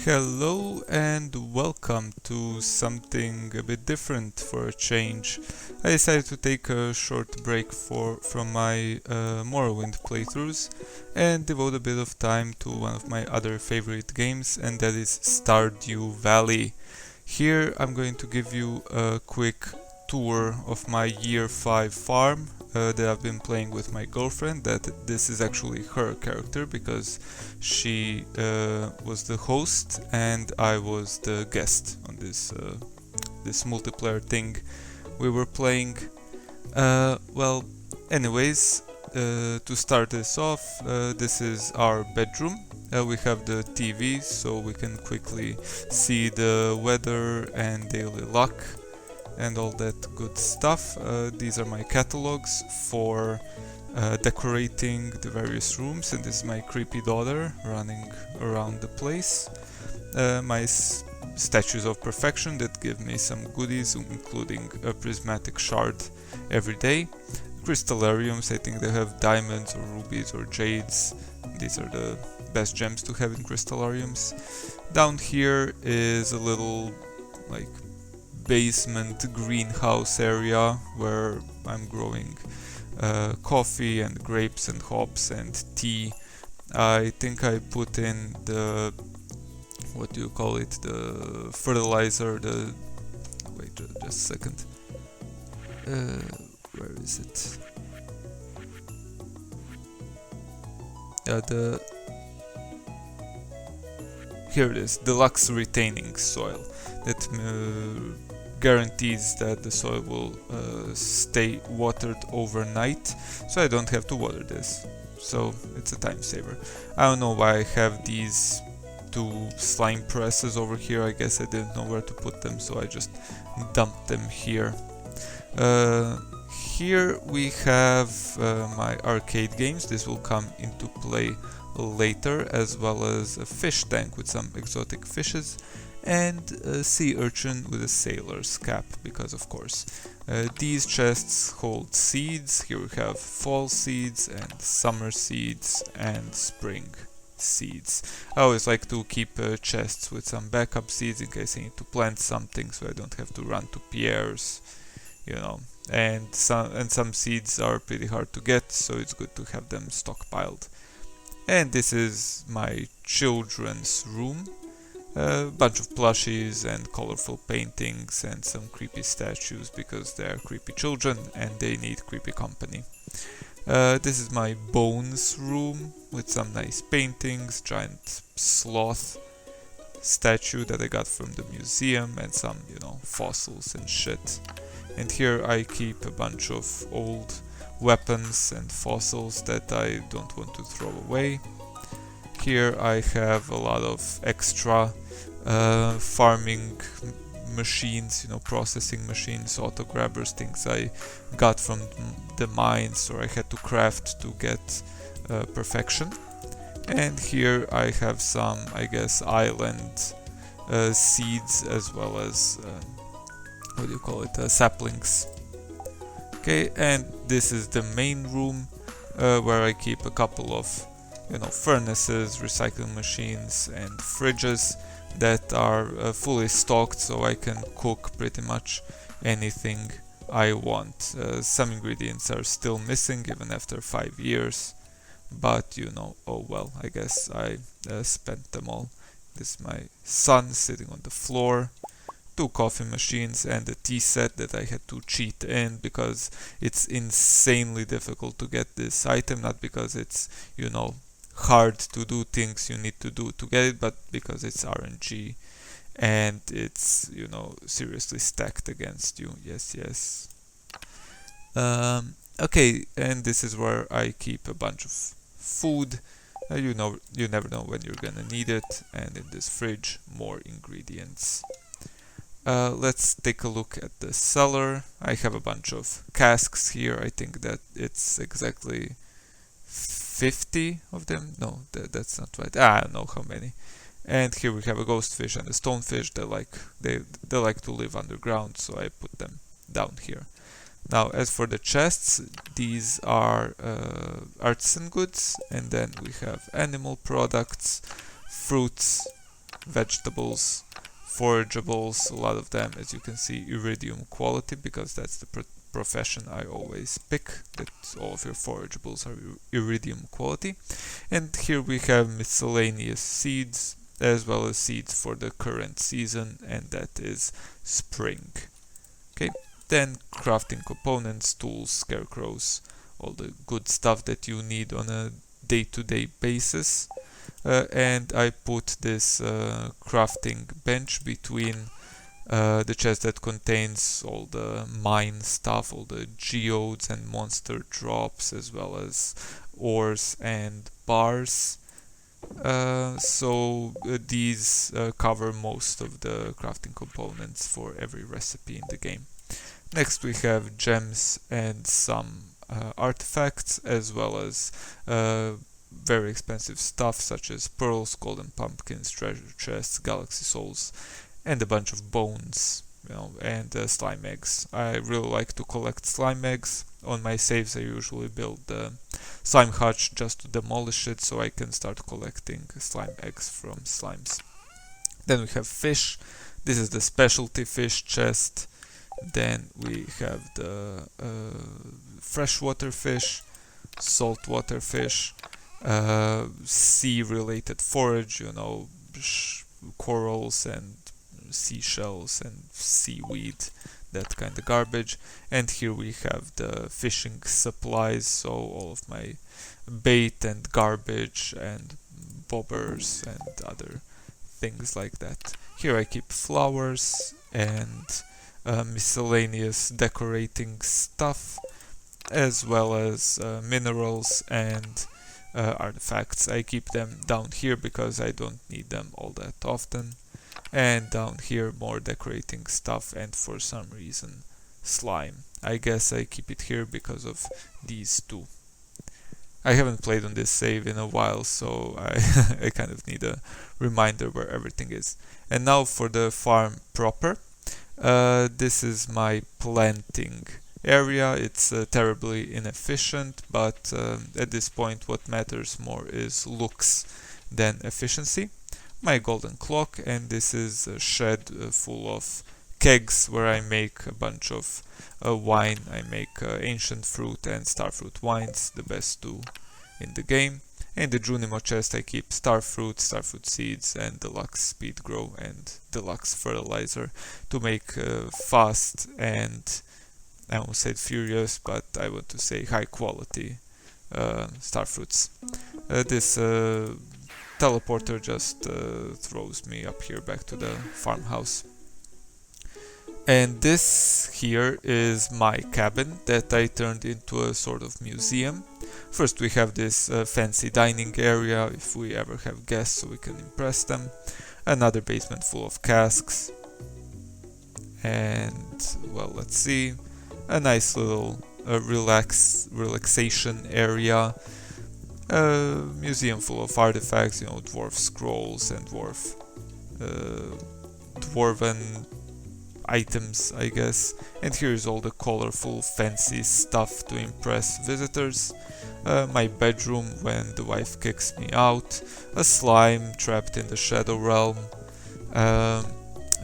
Hello and welcome to something a bit different for a change. I decided to take a short break from my Morrowind playthroughs and devote a bit of time to one of my other favorite games, and that is Stardew Valley. Here I'm going to give you a quick tour of my year 5 farm that I've been playing with my girlfriend. That this is actually her character because she was the host and I was the guest on this multiplayer thing we were playing. Well, anyways, to start this off, this is our bedroom. We have the TV so we can quickly see the weather and daily luck and all that good stuff. These are my catalogs for decorating the various rooms, and this is my creepy daughter running around the place. My statues of perfection that give me some goodies, including a prismatic shard every day. Crystallariums, I think they have diamonds or rubies or jades. These are the best gems to have in crystallariums. Down here is a little like basement greenhouse area where I'm growing coffee and grapes and hops and tea. I think I put in the, what do you call it, the fertilizer, wait just a second, where is it? Here it is, deluxe retaining soil that guarantees that the soil will stay watered overnight, so I don't have to water this. So it's a time saver. I don't know why I have these two slime presses over here. I guess I didn't know where to put them, so I just dumped them here. Here we have my arcade games. This will come into play later, as well as a fish tank with some exotic fishes and a sea urchin with a sailor's cap, because of course. These chests hold seeds. Here we have fall seeds and summer seeds and spring seeds. I always like to keep chests with some backup seeds in case I need to plant something, so I don't have to run to Pierre's, you know. And some seeds are pretty hard to get, so it's good to have them stockpiled. And this is my children's room. A bunch of plushies and colorful paintings and some creepy statues because they are creepy children and they need creepy company. This is my bones room with some nice paintings, giant sloth statue that I got from the museum and some, fossils and shit. And here I keep a bunch of old weapons and fossils that I don't want to throw away. Here I have a lot of extra farming machines, processing machines, auto grabbers, things I got from the mines or I had to craft to get perfection. And here I have some, I guess, island seeds as well as saplings. Okay, and this is the main room where I keep a couple of furnaces, recycling machines and fridges that are fully stocked, so I can cook pretty much anything I want. Some ingredients are still missing even after 5 years, but oh well, I guess I spent them all. This is my son sitting on the floor, 2 coffee machines and a tea set that I had to cheat in because it's insanely difficult to get this item, not because it's hard to do things you need to do to get it, but because it's RNG and it's seriously stacked against you. Yes. Okay, and this is where I keep a bunch of food. You never know when you're gonna need it. And in this fridge, more ingredients. Let's take a look at the cellar. I have a bunch of casks here. I think that it's exactly 50 of them. No, that's not right. I don't know how many. And here we have a ghost fish and a stonefish. They like to live underground, so I put them down here. Now, as for the chests, these are artisan goods, and then we have animal products, fruits, vegetables, forageables, a lot of them, as you can see, iridium quality, because that's the profession I always pick, that all of your forageables are iridium quality. And here we have miscellaneous seeds, as well as seeds for the current season, and that is spring. Okay, then crafting components, tools, scarecrows, all the good stuff that you need on a day-to-day basis. And I put this crafting bench between the chest that contains all the mine stuff, all the geodes and monster drops, as well as ores and bars. So these cover most of the crafting components for every recipe in the game. Next we have gems and some artifacts, as well as very expensive stuff such as pearls, golden pumpkins, treasure chests, galaxy souls, and a bunch of bones, and slime eggs. I really like to collect slime eggs. On my saves I usually build the slime hutch just to demolish it, so I can start collecting slime eggs from slimes. Then we have fish. This is the specialty fish chest. Then we have the freshwater fish, saltwater fish, sea related forage, corals and seashells and seaweed, that kind of garbage. And here we have the fishing supplies, so all of my bait and garbage and bobbers and other things like that. Here I keep flowers and miscellaneous decorating stuff, as well as minerals and artifacts. I keep them down here because I don't need them all that often. And down here more decorating stuff, and for some reason slime. I guess I keep it here because of these two. I haven't played on this save in a while, so I kind of need a reminder where everything is. And now for the farm proper. This is my planting area. It's terribly inefficient, but at this point what matters more is looks than efficiency. My golden clock, and this is a shed full of kegs where I make a bunch of wine. I make ancient fruit and starfruit wines, the best two in the game. In the Junimo chest I keep starfruit seeds, and deluxe speed grow and deluxe fertilizer to make fast and, I almost said furious, but I want to say high quality starfruits. This teleporter just throws me up here back to the farmhouse. And this here is my cabin that I turned into a sort of museum. First we have this fancy dining area if we ever have guests, so we can impress them. Another basement full of casks. And, well, let's see. A nice little relaxation area. A museum full of artifacts, dwarf scrolls and dwarven items, I guess. And here's all the colorful, fancy stuff to impress visitors. My bedroom when the wife kicks me out. A slime trapped in the shadow realm.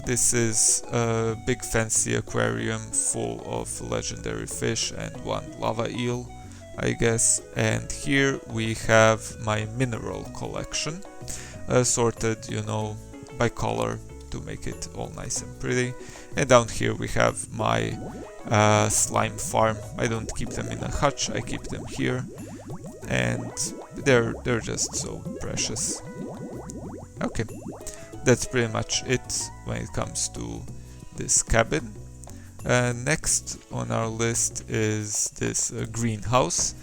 This is a big fancy aquarium full of legendary fish and one lava eel, I guess. And here we have my mineral collection, sorted, by color to make it all nice and pretty. And down here we have my slime farm. I don't keep them in a hutch, I keep them here, and they're just so precious. Okay, that's pretty much it when it comes to this cabin. Next on our list is this greenhouse.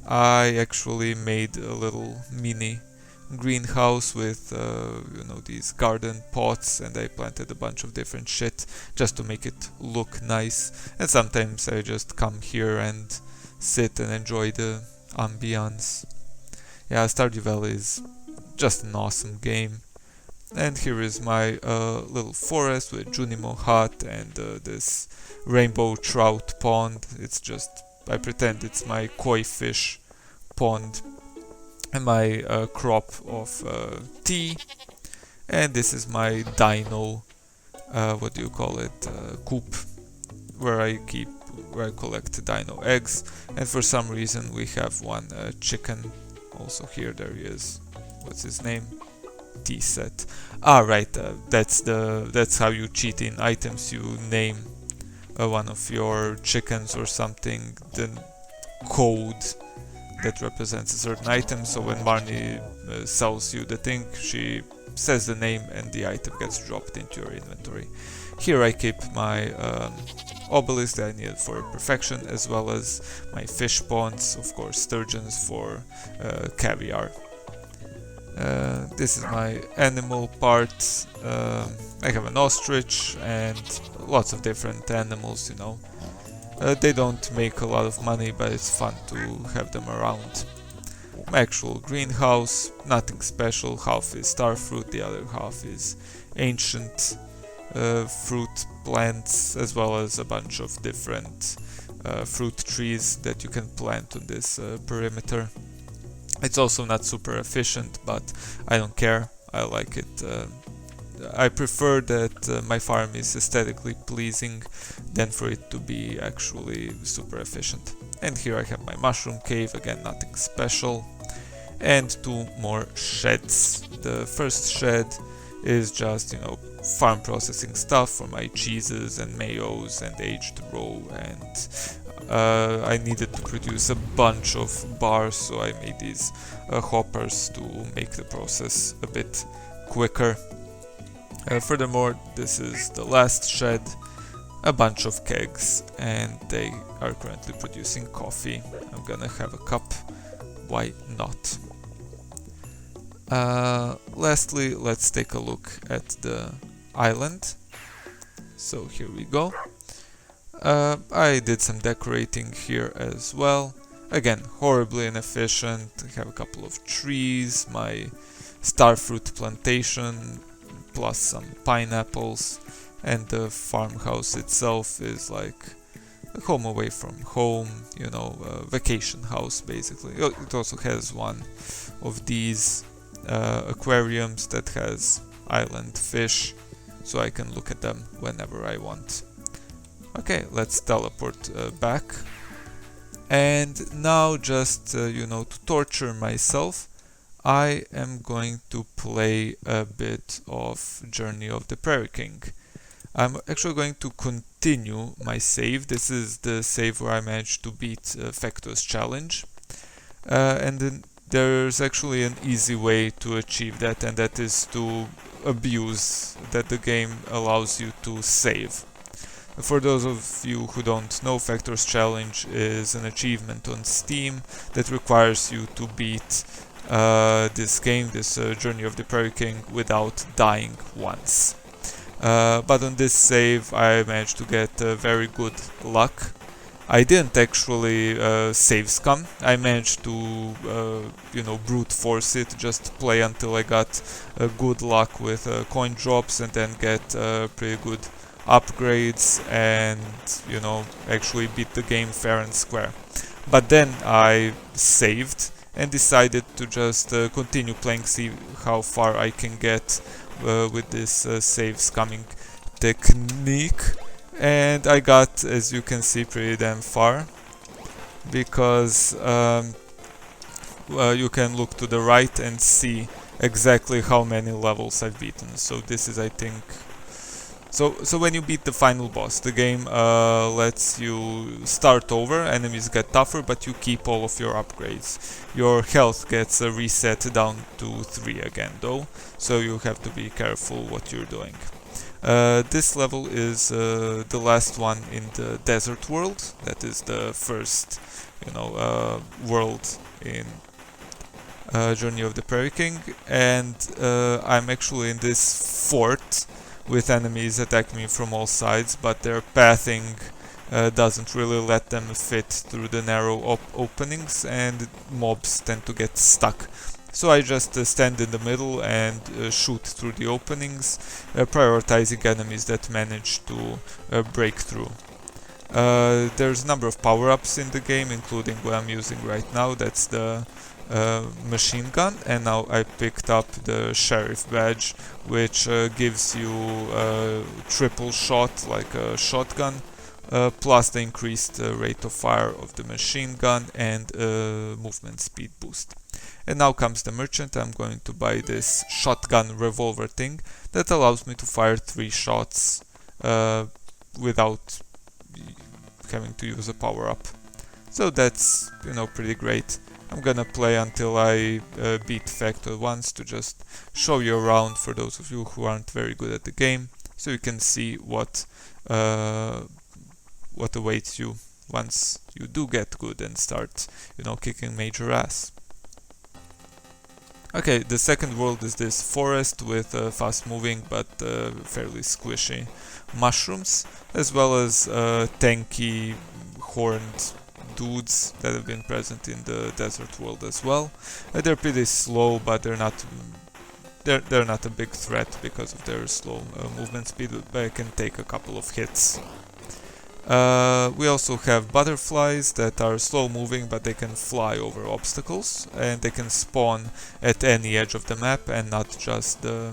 I actually made a little mini greenhouse with these garden pots, and I planted a bunch of different shit just to make it look nice. And sometimes I just come here and sit and enjoy the ambiance. Yeah, Stardew Valley is just an awesome game. And here is my little forest with Junimo Kart and this rainbow trout pond. It's just, I pretend it's my koi fish pond. And my crop of tea. And this is my dino, what do you call it, coop, where I collect dino eggs. And for some reason we have one chicken also here. There he is. What's his name? T-set. Ah, right. That's how you cheat in items. You name one of your chickens or something, the code that represents a certain item. So when Marnie sells you the thing, she says the name and the item gets dropped into your inventory. Here I keep my obelisk that I needed for perfection, as well as my fish ponds, of course sturgeons for caviar. This is my animal part. I have an ostrich and lots of different animals, you know. They don't make a lot of money, but it's fun to have them around. My actual greenhouse, nothing special. Half is starfruit, the other half is ancient fruit plants, as well as a bunch of different fruit trees that you can plant on this perimeter. It's also not super efficient, but I don't care. I like it. I prefer that my farm is aesthetically pleasing than for it to be actually super efficient. And here I have my mushroom cave, again nothing special. And two more sheds. The first shed is just, you know, farm processing stuff for my cheeses and mayos and aged roe, and I needed to produce a bunch of bars, so I made these hoppers to make the process a bit quicker. Furthermore, this is the last shed, a bunch of kegs, and they are currently producing coffee. I'm gonna have a cup, why not? Lastly, let's take a look at the island. So here we go. I did some decorating here as well. Again, horribly inefficient. I have a couple of trees, my starfruit plantation, plus some pineapples, and the farmhouse itself is like a home away from home, you know, a vacation house basically. It also has one of these aquariums that has island fish, so I can look at them whenever I want. Okay, let's teleport back. And now, just you know, to torture myself, I am going to play a bit of Journey of the Prairie King. I'm actually going to continue my save. This is the save where I managed to beat Factor's challenge. And then there's actually an easy way to achieve that, and that is to abuse that the game allows you to save. For those of you who don't know, Factor's Challenge is an achievement on Steam that requires you to beat this game, this Journey of the Prairie King, without dying once. But on this save I managed to get very good luck. I didn't actually save scum. I managed to, you know, brute force it, just play until I got good luck with coin drops and then get pretty good upgrades and, you know, actually beat the game fair and square. But then I saved and decided to just continue playing, see how far I can get with this save scumming technique. And I got, as you can see, pretty damn far, because you can look to the right and see exactly how many levels I've beaten. So this is, I think, so when you beat the final boss, the game lets you start over, enemies get tougher, but you keep all of your upgrades. Your health gets reset down to 3 again though, so you have to be careful what you're doing. This level is the last one in the desert world. That is the first, you know, world in Journey of the Prairie King, and I'm actually in this fort with enemies attacking me from all sides, but their pathing doesn't really let them fit through the narrow openings, and mobs tend to get stuck. So I just stand in the middle and shoot through the openings, prioritizing enemies that manage to break through. There's a number of power-ups in the game, including what I'm using right now. That's the machine gun, and now I picked up the sheriff badge, which gives you triple shot like a shotgun, plus the increased rate of fire of the machine gun and movement speed boost. And now comes the merchant. I'm going to buy this shotgun revolver thing that allows me to fire 3 shots without having to use a power up. So that's, you know, pretty great. I'm gonna play until I beat Factor once to just show you around for those of you who aren't very good at the game, so you can see what awaits you once you do get good and start, you know, kicking major ass. Okay, the second world is this forest with fast moving but fairly squishy mushrooms, as well as tanky horned dudes that have been present in the desert world as well. They're pretty slow, but they're not a big threat because of their slow movement speed, but they can take a couple of hits. We also have butterflies that are slow moving, but they can fly over obstacles, and they can spawn at any edge of the map and not just the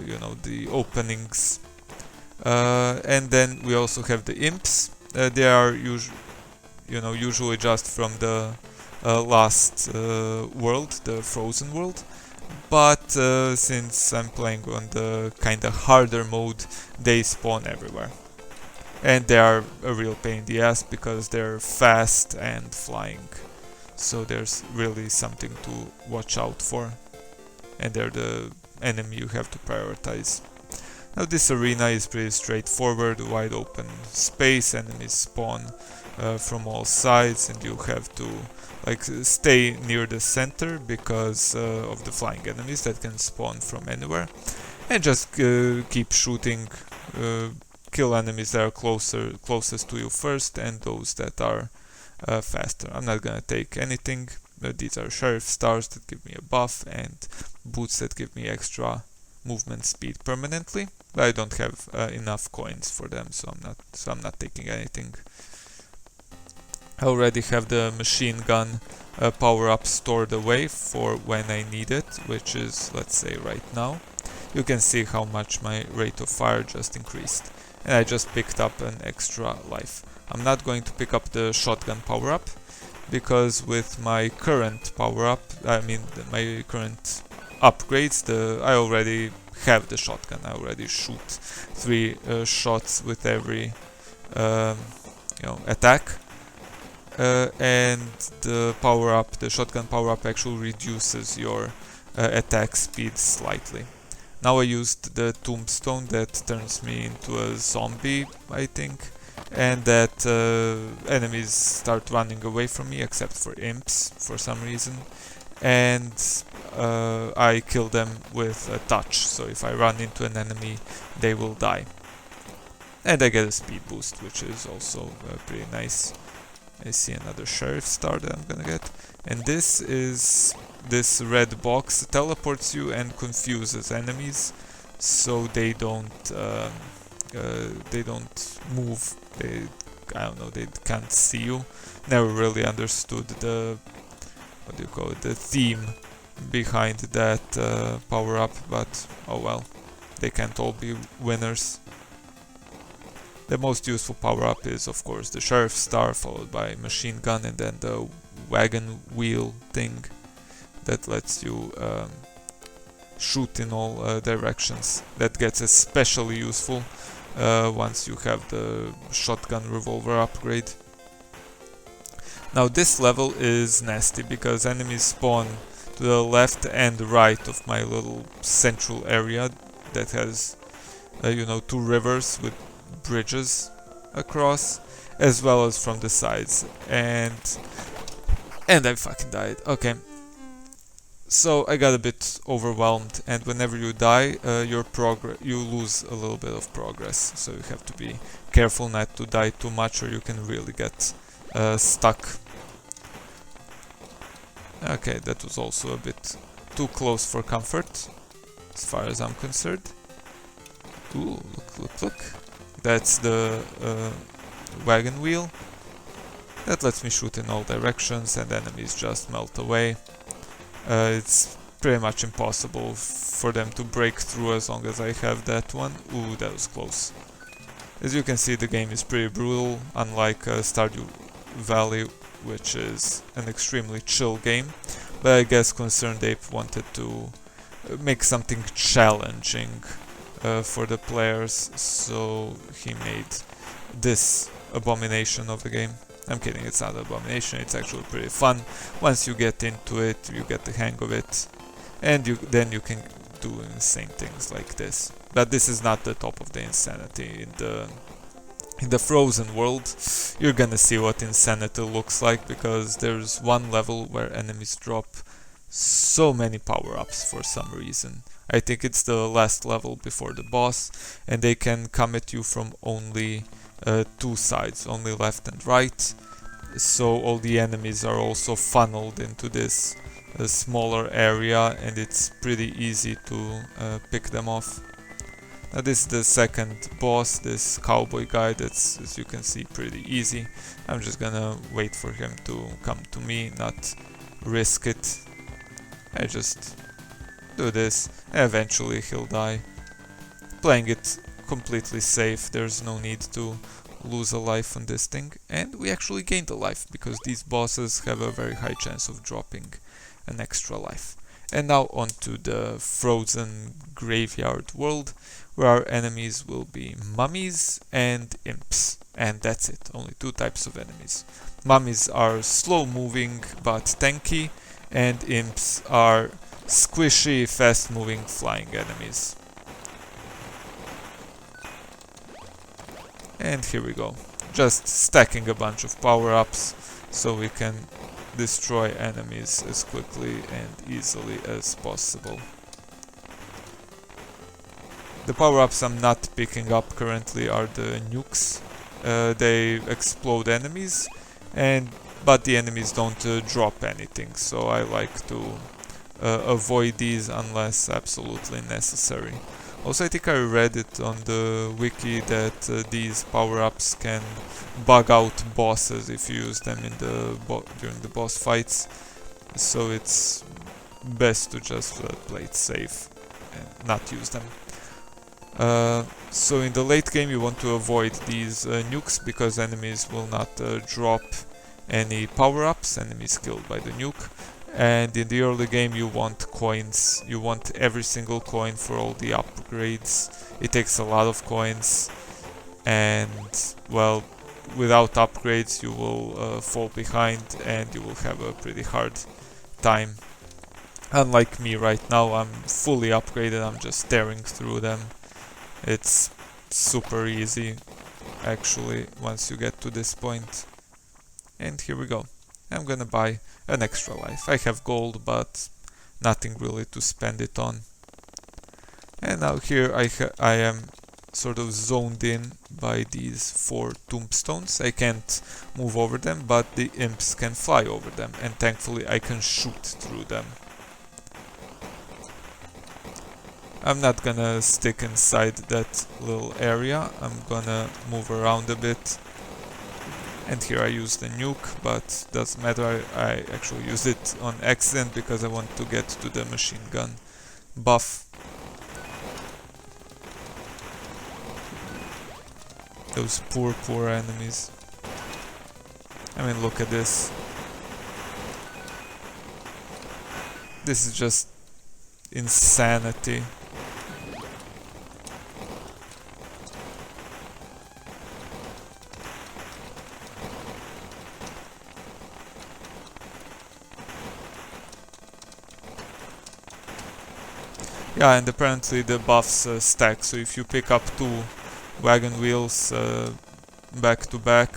you know, the openings. And then we also have the imps. They are usually just from the last world, the frozen world. But since I'm playing on the kinda harder mode, they spawn everywhere. And they are a real pain in the ass because they're fast and flying. So there's really something to watch out for. And they're the enemy you have to prioritize. Now this arena is pretty straightforward, wide open space, enemies spawn from all sides, and you have to like stay near the center because of the flying enemies that can spawn from anywhere, and just keep shooting, kill enemies that are closest to you first, and those that are faster. I'm not gonna take anything. These are sheriff stars that give me a buff, and boots that give me extra movement speed permanently, but I don't have enough coins for them, so I'm not taking anything. I already have the machine gun power-up stored away for when I need it, which is, let's say, right now. You can see how much my rate of fire just increased, and I just picked up an extra life. I'm not going to pick up the shotgun power-up, because with my current power-up, my current upgrades, I already have the shotgun. I already shoot 3 shots with every attack, and the shotgun power-up actually reduces your attack speed slightly. Now I used the tombstone that turns me into a zombie, I think, and that enemies start running away from me, except for imps for some reason, and I kill them with a touch, so if I run into an enemy they will die. And I get a speed boost, which is also pretty nice. I see another sheriff star that I'm gonna get, and this red box teleports you and confuses enemies, so they don't move. They can't see you. Never really understood the the theme behind that power up, but oh well, they can't all be winners. The most useful power up is of course the sheriff star, followed by machine gun, and then the wagon wheel thing that lets you shoot in all directions. That gets especially useful once you have the shotgun revolver upgrade. Now this level is nasty because enemies spawn to the left and right of my little central area that has 2 rivers with bridges across, as well as from the sides, and I fucking died. Okay, so I got a bit overwhelmed, and whenever you die, you lose a little bit of progress, so you have to be careful not to die too much, or you can really get stuck. Okay, that was also a bit too close for comfort, as far as I'm concerned. Ooh, look. That's the wagon wheel. That lets me shoot in all directions and enemies just melt away. It's pretty much impossible for them to break through as long as I have that one. Ooh, that was close. As you can see, the game is pretty brutal, unlike Stardew Valley, which is an extremely chill game. But I guess Concerned Ape wanted to make something challenging for the players, so he made this abomination of the game. I'm kidding, it's not an abomination, it's actually pretty fun. Once you get into it, you get the hang of it, and then you can do insane things like this. But this is not the top of the insanity. In the frozen world, you're gonna see what insanity looks like, because there's one level where enemies drop so many power-ups for some reason. I think it's the last level before the boss, and they can come at you from only two sides, only left and right. So all the enemies are also funneled into this smaller area, and it's pretty easy to pick them off. Now this is the second boss, this cowboy guy. That's, as you can see, pretty easy. I'm just gonna wait for him to come to me, not risk it. I just do this, and eventually he'll die. Playing it completely safe, there's no need to lose a life on this thing, and we actually gained a life, because these bosses have a very high chance of dropping an extra life. And now on to the frozen graveyard world, where our enemies will be mummies and imps, and that's it, only two types of enemies. Mummies are slow moving but tanky, and imps are squishy, fast moving flying enemies. And here we go, just stacking a bunch of power-ups so we can destroy enemies as quickly and easily as possible. The power-ups I'm not picking up currently are the nukes. They explode enemies, but the enemies don't drop anything, so I like to avoid these unless absolutely necessary. Also, I think I read it on the wiki that these power-ups can bug out bosses if you use them in during the boss fights, so it's best to just play it safe and not use them. So in the late game you want to avoid these nukes, because enemies will not drop any power-ups, enemies killed by the nuke. And in the early game you want coins, you want every single coin for all the upgrades. It takes a lot of coins, and well, without upgrades you will fall behind and you will have a pretty hard time. Unlike me right now, I'm fully upgraded, I'm just tearing through them. It's super easy actually once you get to this point. And here we go. I'm gonna buy an extra life. I have gold, but nothing really to spend it on. And now here I am sort of zoned in by these 4 tombstones. I can't move over them, but the imps can fly over them, and thankfully I can shoot through them. I'm not gonna stick inside that little area, I'm gonna move around a bit. And here I use the nuke, but doesn't matter, I actually used it on accident because I want to get to the machine gun buff. Those poor enemies. I mean, look at this. This is just insanity. Yeah, and apparently the buffs stack, so if you pick up 2 wagon wheels back to back,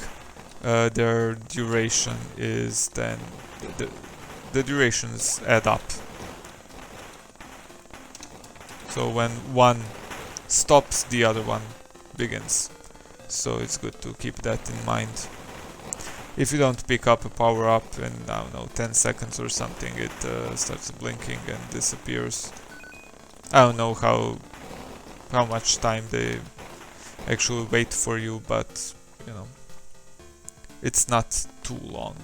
their duration is then... the durations add up. So when one stops, the other one begins. So it's good to keep that in mind. If you don't pick up a power-up in, I don't know, 10 seconds or something, it starts blinking and disappears. I don't know how much time they actually wait for you, but you know, it's not too long.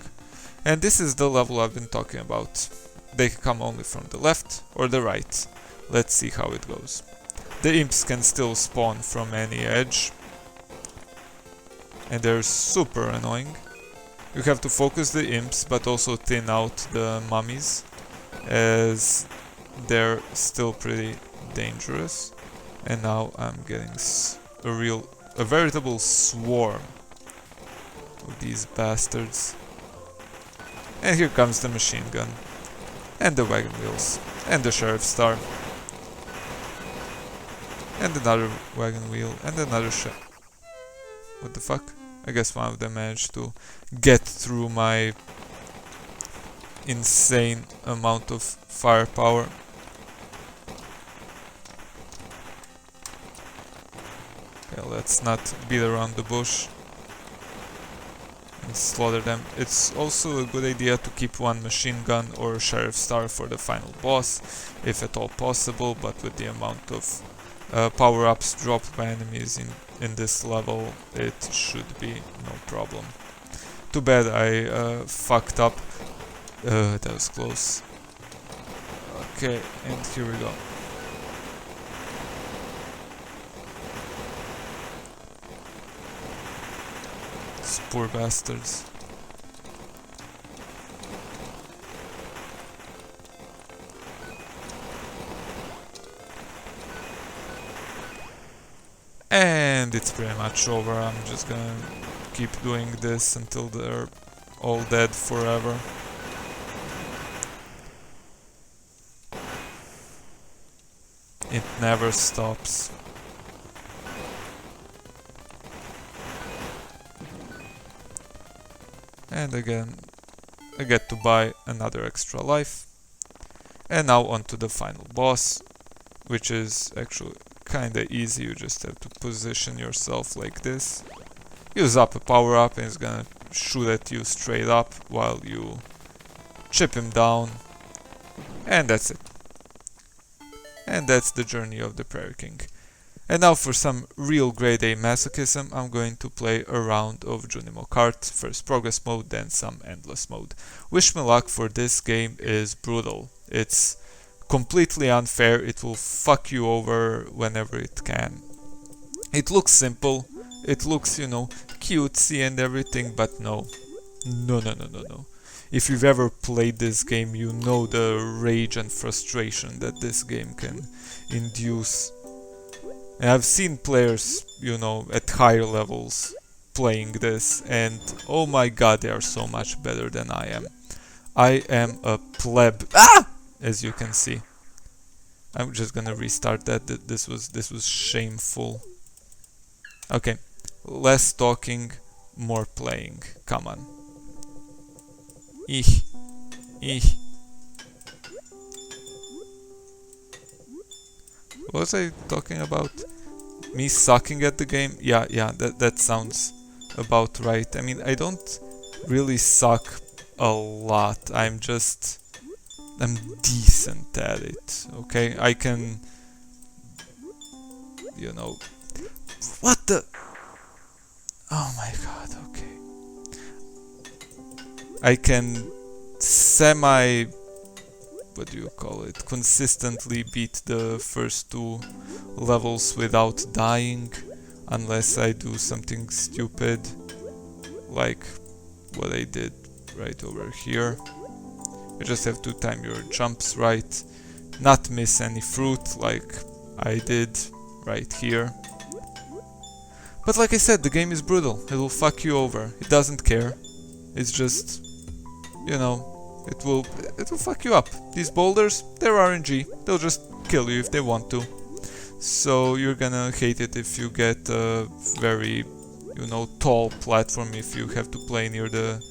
And this is the level I've been talking about. They can come only from the left or the right. Let's see how it goes. The imps can still spawn from any edge, and they're super annoying. You have to focus the imps but also thin out the mummies, as they're still pretty dangerous. And now I'm getting a veritable swarm of these bastards. And here comes the machine gun, and the wagon wheels, and the sheriff's star, and another wagon wheel, and another What the fuck? I guess one of them managed to get through my insane amount of firepower. Okay, let's not beat around the bush and slaughter them. It's also a good idea to keep one machine gun or sheriff star for the final boss, if at all possible, but with the amount of power-ups dropped by enemies in this level, it should be no problem. Too bad I fucked up. That was close. Okay, and here we go. These poor bastards. And it's pretty much over. I'm just gonna keep doing this until they're all dead forever. It never stops. And again, I get to buy another extra life. And now on to the final boss, which is actually kinda easy. You just have to position yourself like this. Use up a power up and it's gonna shoot at you straight up while you chip him down. And that's it. And that's the journey of the Prairie King. And now for some real grade A masochism, I'm going to play a round of Junimo Kart, first progress mode, then some endless mode. Wish me luck, for this game is brutal. It's completely unfair, it will fuck you over whenever it can. It looks simple, it looks, you know, cutesy and everything, but no. No. If you've ever played this game, you know the rage and frustration that this game can induce. And I've seen players, you know, at higher levels playing this, and oh my god, they are so much better than I am. I am a pleb, as you can see. I'm just gonna restart that. This was shameful. Okay, less talking, more playing. Come on. Eeh. What was I talking about? Me sucking at the game? Yeah, that sounds about right. I mean, I don't really suck a lot. I'm decent at it, okay? I can, you know... What the... Oh my god, okay. I can what do you call it, consistently beat the first two levels without dying, unless I do something stupid, like what I did right over here. You just have to time your jumps right, not miss any fruit like I did right here. But like I said, the game is brutal, it will fuck you over, it doesn't care, it's just, you know, it will fuck you up. These boulders, they're RNG, they'll just kill you if they want to. So you're gonna hate it if you get a very, you know, tall platform, if you have to play near the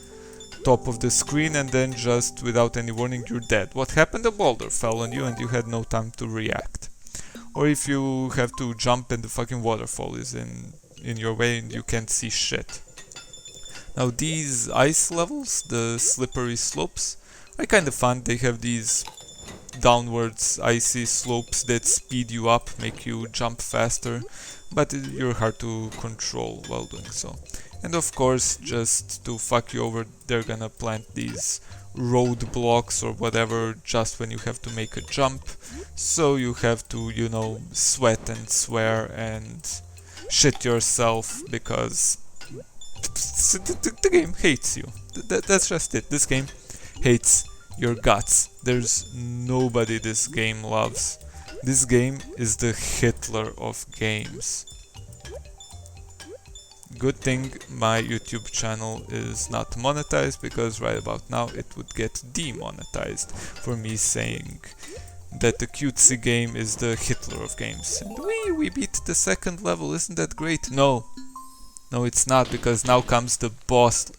top of the screen and then just without any warning you're dead. What happened? A boulder fell on you and you had no time to react. Or if you have to jump and the fucking waterfall is in your way and you can't see shit. Now these ice levels, the slippery slopes, are kind of fun. They have these downwards icy slopes that speed you up, make you jump faster, but you're hard to control while doing so. And of course, just to fuck you over, they're gonna plant these roadblocks or whatever just when you have to make a jump. So you have to, you know, sweat and swear and shit yourself because the game hates you. That's just it. This game hates your guts. There's nobody this game loves. This game is the Hitler of games. Good thing my YouTube channel is not monetized, because right about now it would get demonetized for me saying that the cutesy game is the Hitler of games. And we beat the second level, isn't that great? No, it's not, because now comes the boss.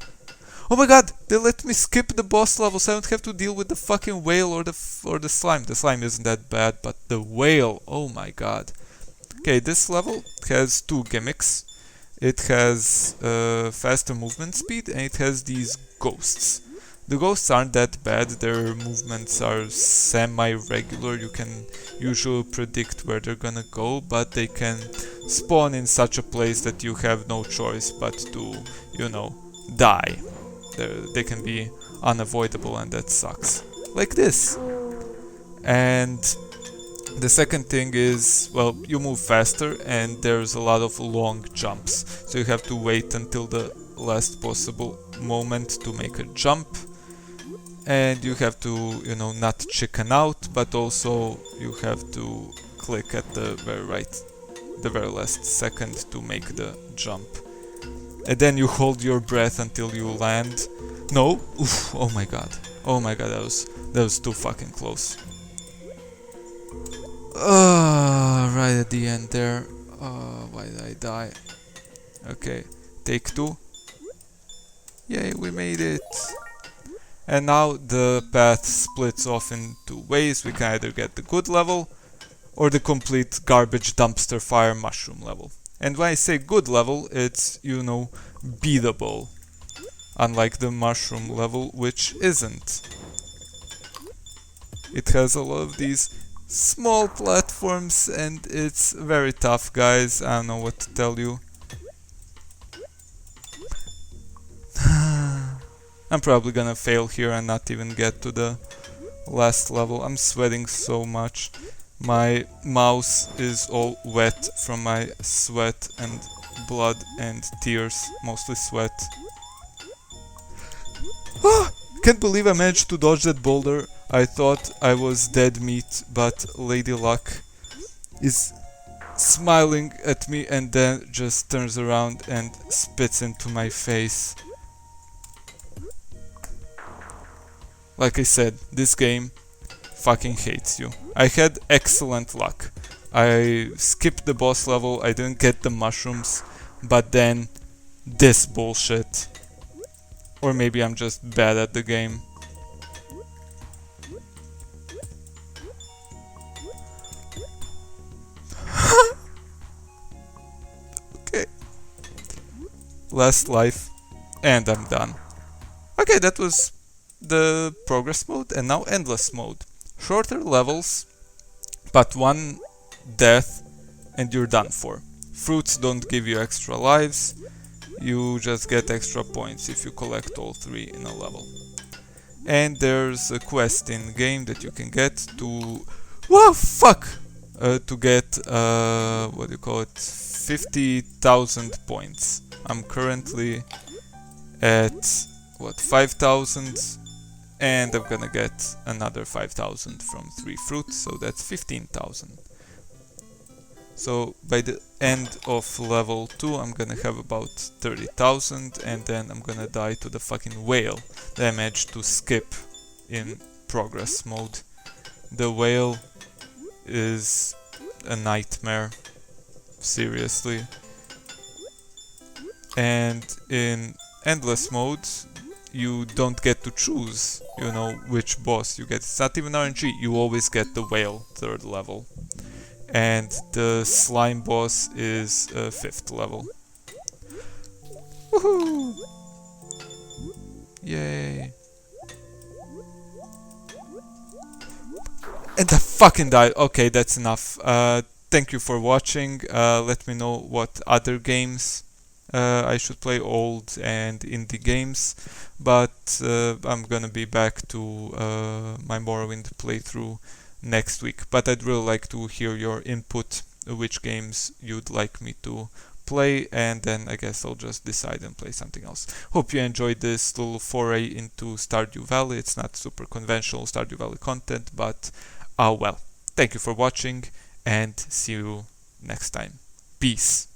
Oh my god, they let me skip the boss level so I don't have to deal with the fucking whale or the slime. The slime isn't that bad, but the whale, oh my god. Okay, this level has two gimmicks. It has faster movement speed, and it has these ghosts. The ghosts aren't that bad, their movements are semi-regular, you can usually predict where they're gonna go, but they can spawn in such a place that you have no choice but to, you know, die. They can be unavoidable, and that sucks. Like this. And the second thing is, well, you move faster and there's a lot of long jumps. So you have to wait until the last possible moment to make a jump. And you have to, you know, not chicken out, but also you have to click at the very last second to make the jump. And then you hold your breath until you land. No? Oof, oh my god. Oh my god, that was too fucking close. Right at the end there. Why did I die? Okay, take two. Yay, we made it. And now the path splits off in two ways. We can either get the good level or the complete garbage dumpster fire mushroom level. And when I say good level, it's, you know, beatable. Unlike the mushroom level, which isn't. It has a lot of these small platforms and it's very tough, guys. I don't know what to tell you. I'm probably gonna fail here and not even get to the last level. I'm sweating so much. My mouse is all wet from my sweat and blood and tears, mostly sweat. Can't believe I managed to dodge that boulder. I thought I was dead meat, but Lady Luck is smiling at me and then just turns around and spits into my face. Like I said, this game fucking hates you. I had excellent luck. I skipped the boss level, I didn't get the mushrooms, but then this bullshit. Or maybe I'm just bad at the game. Okay. Last life. And I'm done. Okay, that was the progress mode, and now endless mode. Shorter levels, but one death and you're done for. Fruits don't give you extra lives, you just get extra points if you collect all three in a level. And there's a quest in game that you can get to... Whoa, fuck! To get, what do you call it, 50,000 points. I'm currently at, what, 5,000? And I'm gonna get another 5,000 from 3 fruits, so that's 15,000. So by the end of level 2 I'm gonna have about 30,000, and then I'm gonna die to the fucking whale that I managed to skip in progress mode. The whale is a nightmare, seriously. And in endless mode you don't get to choose, you know, which boss you get. It's not even RNG, you always get the whale, 3rd level. And the slime boss is 5th level. Woohoo! Yay! And I fucking died. Okay, that's enough. Thank you for watching. Let me know what other games I should play old and indie games, but I'm gonna be back to my Morrowind playthrough next week. But I'd really like to hear your input, which games you'd like me to play, and then I guess I'll just decide and play something else. Hope you enjoyed this little foray into Stardew Valley. It's not super conventional Stardew Valley content, but well. Thank you for watching, and see you next time. Peace.